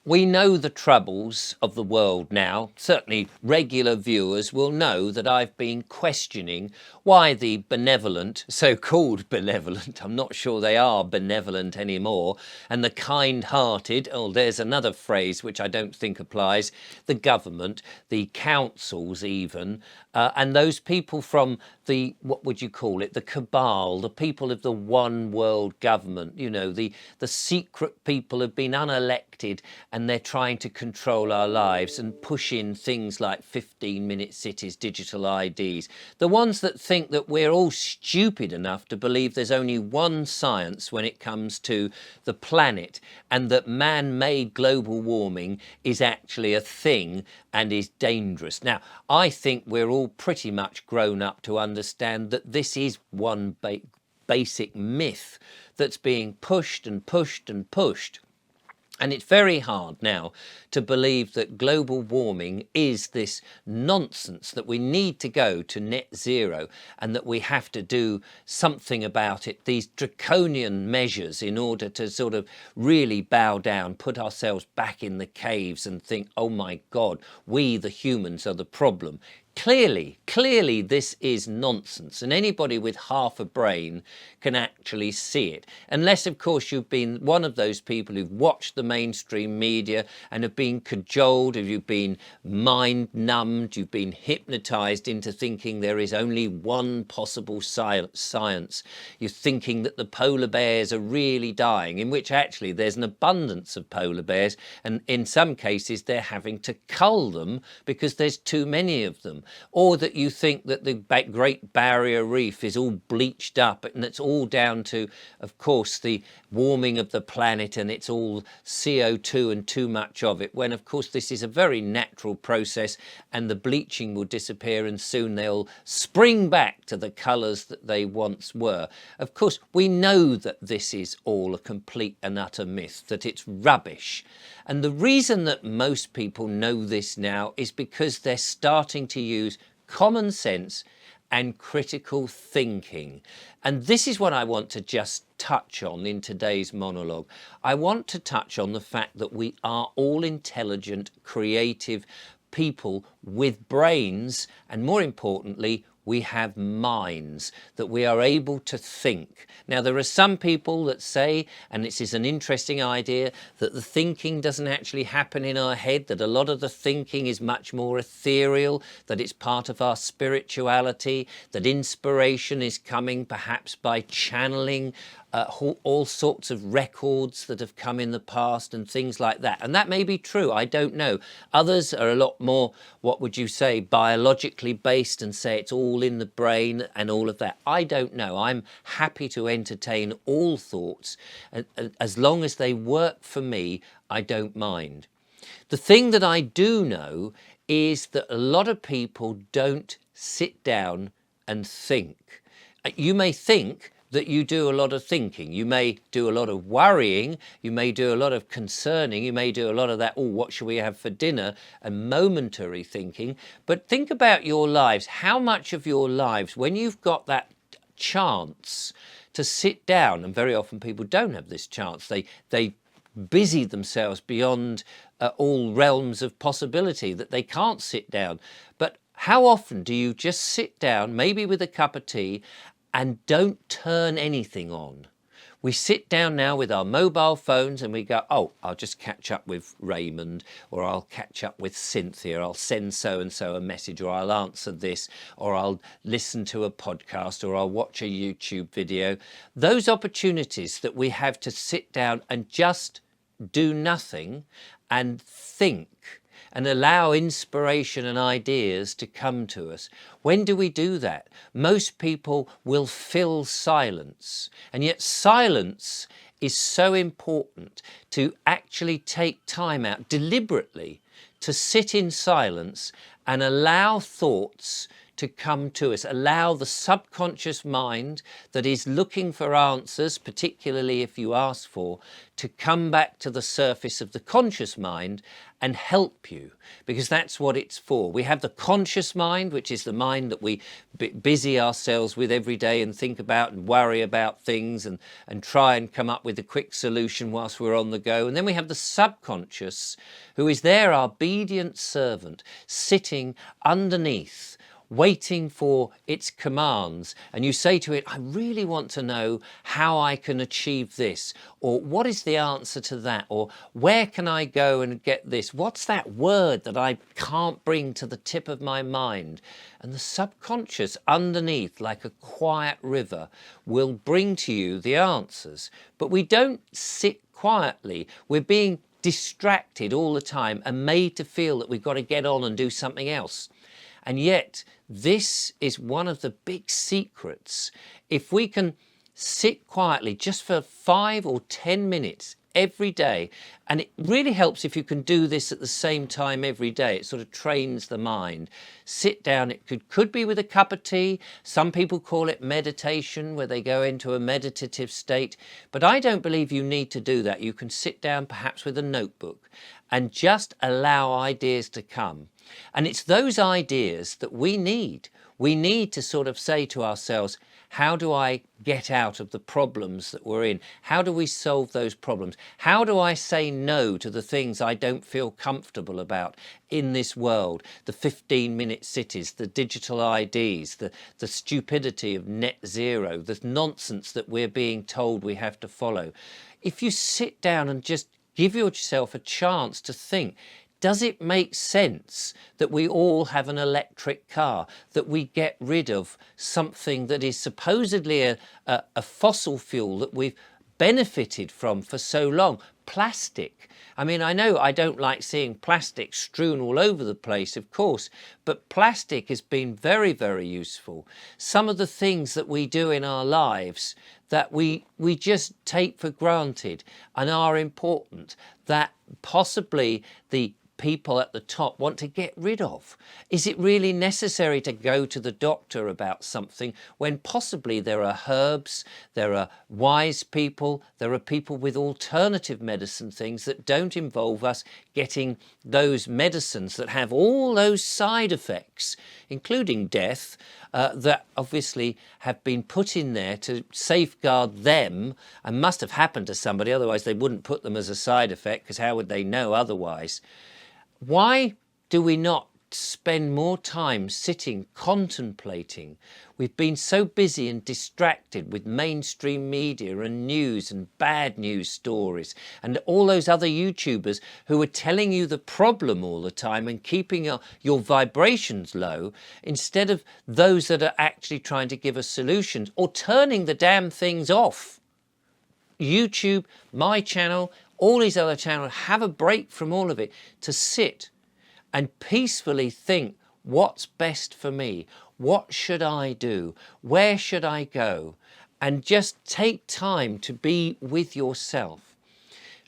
We know the troubles of the world now. Certainly regular viewers will know that I've been questioning why the benevolent, so-called benevolent, I'm not sure they are benevolent anymore, and the kind-hearted, oh, there's another phrase which I don't think applies, the government, the councils even, and those people from the, what would you call it, the cabal, the people of the one world government, you know, the secret people have been unelected and they're trying to control our lives and push in things like 15-minute cities, digital IDs. The ones that think that we're all stupid enough to believe there's only one science when it comes to the planet, and that man-made global warming is actually a thing and is dangerous. Now, I think we're all pretty much grown up to understand that this is one basic myth that's being pushed and pushed and pushed. And it's very hard now to believe that global warming is this nonsense, that we need to go to net zero and that we have to do something about it, these draconian measures in order to sort of really bow down, put ourselves back in the caves and think, oh my God, we the humans are the problem. Clearly this is nonsense, and anybody with half a brain can actually see it. Unless, of course, you've been one of those people who've watched the mainstream media and have been cajoled, or you've been mind-numbed, you've been hypnotized into thinking there is only one possible science. You're thinking that the polar bears are really dying, in which actually there's an abundance of polar bears, and in some cases they're having to cull them because there's too many of them. Or that you think that the Great Barrier Reef is all bleached up and it's all down to, of course, the warming of the planet and it's all CO2 and too much of it, when of course this is a very natural process and the bleaching will disappear and soon they'll spring back to the colours that they once were. Of course, we know that this is all a complete and utter myth, that it's rubbish. And the reason that most people know this now is because they're starting to use common sense and critical thinking. And this is what I want to just touch on in today's monologue. I want to touch on the fact that we are all intelligent, creative people with brains, and more importantly, we have minds, that we are able to think. Now, there are some people that say, and this is an interesting idea, that the thinking doesn't actually happen in our head, that a lot of the thinking is much more ethereal, that it's part of our spirituality, that inspiration is coming perhaps by channeling all sorts of records that have come in the past and things like that. And that may be true, I don't know. Others are a lot more, what would you say, biologically based and say it's all in the brain and all of that. I don't know. I'm happy to entertain all thoughts. As long as they work for me, I don't mind. The thing that I do know is that a lot of people don't sit down and think. You may think that you do a lot of thinking. You may do a lot of worrying, you may do a lot of concerning, you may do a lot of that, oh, what should we have for dinner, and momentary thinking. But think about your lives. How much of your lives, when you've got that chance to sit down, and very often people don't have this chance, they busy themselves beyond all realms of possibility, that they can't sit down. But how often do you just sit down, maybe with a cup of tea, and don't turn anything on? We sit down now with our mobile phones and we go, oh, I'll just catch up with Raymond, or I'll catch up with Cynthia, I'll send so-and-so a message, or I'll answer this, or I'll listen to a podcast, or I'll watch a YouTube video. Those opportunities that we have to sit down and just do nothing and think and allow inspiration and ideas to come to us. When do we do that? Most people will fill silence, and yet silence is so important, to actually take time out deliberately to sit in silence and allow thoughts to come to us. Allow the subconscious mind that is looking for answers, particularly if you ask for, to come back to the surface of the conscious mind and help you, because that's what it's for. We have the conscious mind, which is the mind that we busy ourselves with every day and think about and worry about things and try and come up with a quick solution whilst we're on the go. And then we have the subconscious, who is there, our obedient servant, sitting underneath, waiting for its commands. And you say to it, I really want to know how I can achieve this, or what is the answer to that, or where can I go and get this? What's that word that I can't bring to the tip of my mind? And the subconscious underneath, like a quiet river, will bring to you the answers. But we don't sit quietly. We're being distracted all the time and made to feel that we've got to get on and do something else. And yet, this is one of the big secrets. If we can sit quietly just for 5 or 10 minutes every day, and it really helps if you can do this at the same time every day. It sort of trains the mind. Sit down. It could be with a cup of tea. Some people call it meditation, where they go into a meditative state. But I don't believe you need to do that. You can sit down perhaps with a notebook and just allow ideas to come. And it's those ideas that we need. We need to sort of say to ourselves, how do I get out of the problems that we're in? How do we solve those problems? How do I say no to the things I don't feel comfortable about in this world? The 15-minute cities, the digital IDs, the stupidity of net zero, the nonsense that we're being told we have to follow. If you sit down and just give yourself a chance to think, does it make sense that we all have an electric car, that we get rid of something that is supposedly a fossil fuel that we've benefited from for so long? Plastic. I mean, I know I don't like seeing plastic strewn all over the place, of course, but plastic has been very, very useful. Some of the things that we do in our lives that we just take for granted and are important, that possibly the people at the top want to get rid of. Is it really necessary to go to the doctor about something when possibly there are herbs, there are wise people, there are people with alternative medicine things that don't involve us getting those medicines that have all those side effects, including death, that obviously have been put in there to safeguard them and must have happened to somebody, otherwise they wouldn't put them as a side effect, because how would they know otherwise? Why do we not spend more time sitting, contemplating? We've been so busy and distracted with mainstream media and news and bad news stories and all those other YouTubers who are telling you the problem all the time and keeping your vibrations low, instead of those that are actually trying to give us solutions or turning the damn things off. YouTube, my channel, all these other channels, have a break from all of it to sit and peacefully think, what's best for me? What should I do? Where should I go? And just take time to be with yourself.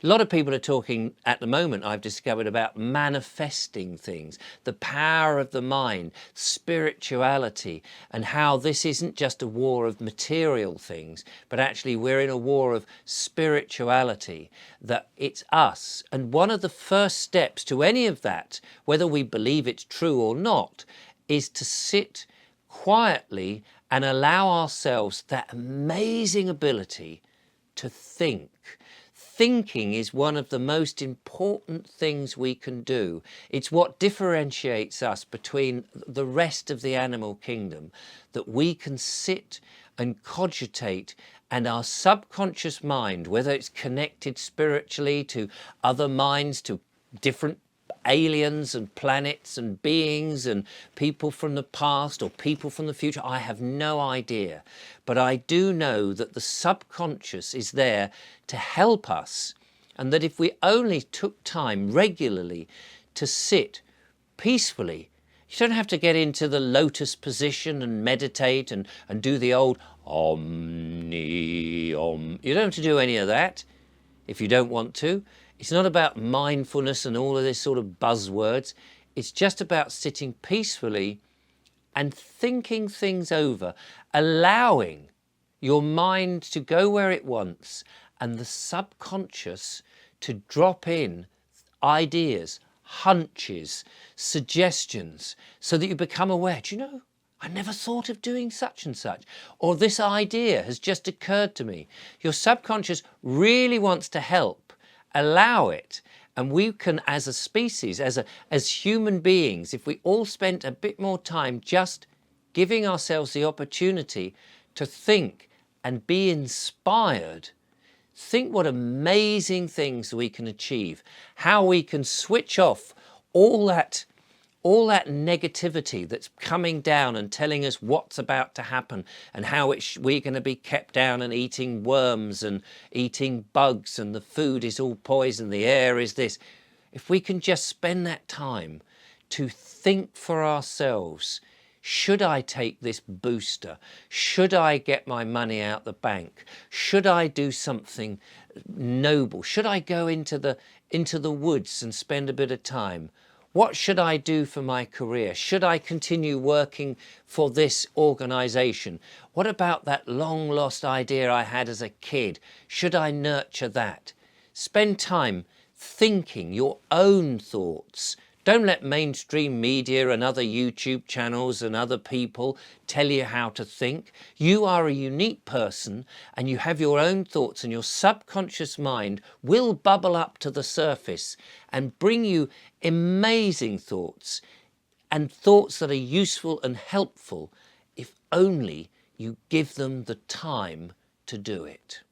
A lot of people are talking at the moment, I've discovered, about manifesting things, the power of the mind, spirituality, and how this isn't just a war of material things, but actually we're in a war of spirituality, that it's us. And one of the first steps to any of that, whether we believe it's true or not, is to sit quietly and allow ourselves that amazing ability to think. Thinking is one of the most important things we can do. It's what differentiates us between the rest of the animal kingdom, that we can sit and cogitate, and our subconscious mind, whether it's connected spiritually to other minds, to different aliens and planets and beings and people from the past or people from the future, I have no idea. But I do know that the subconscious is there to help us, and that if we only took time regularly to sit peacefully, you don't have to get into the lotus position and meditate and do the old Omni Om. You don't have to do any of that if you don't want to. It's not about mindfulness and all of this sort of buzzwords. It's just about sitting peacefully and thinking things over, allowing your mind to go where it wants and the subconscious to drop in ideas, hunches, suggestions, so that you become aware, do you know, I never thought of doing such and such, or this idea has just occurred to me. Your subconscious really wants to help. Allow it. And we can, as a species, as human beings, if we all spent a bit more time just giving ourselves the opportunity to think and be inspired, think what amazing things we can achieve, how we can switch off all that negativity that's coming down and telling us what's about to happen and how we're going to be kept down and eating worms and eating bugs and the food is all poison, the air is this. If we can just spend that time to think for ourselves, should I take this booster? Should I get my money out the bank? Should I do something noble? Should I go into the woods and spend a bit of time? What should I do for my career? Should I continue working for this organisation? What about that long lost idea I had as a kid? Should I nurture that? Spend time thinking your own thoughts. Don't let mainstream media and other YouTube channels and other people tell you how to think. You are a unique person and you have your own thoughts, and your subconscious mind will bubble up to the surface and bring you amazing thoughts, and thoughts that are useful and helpful if only you give them the time to do it.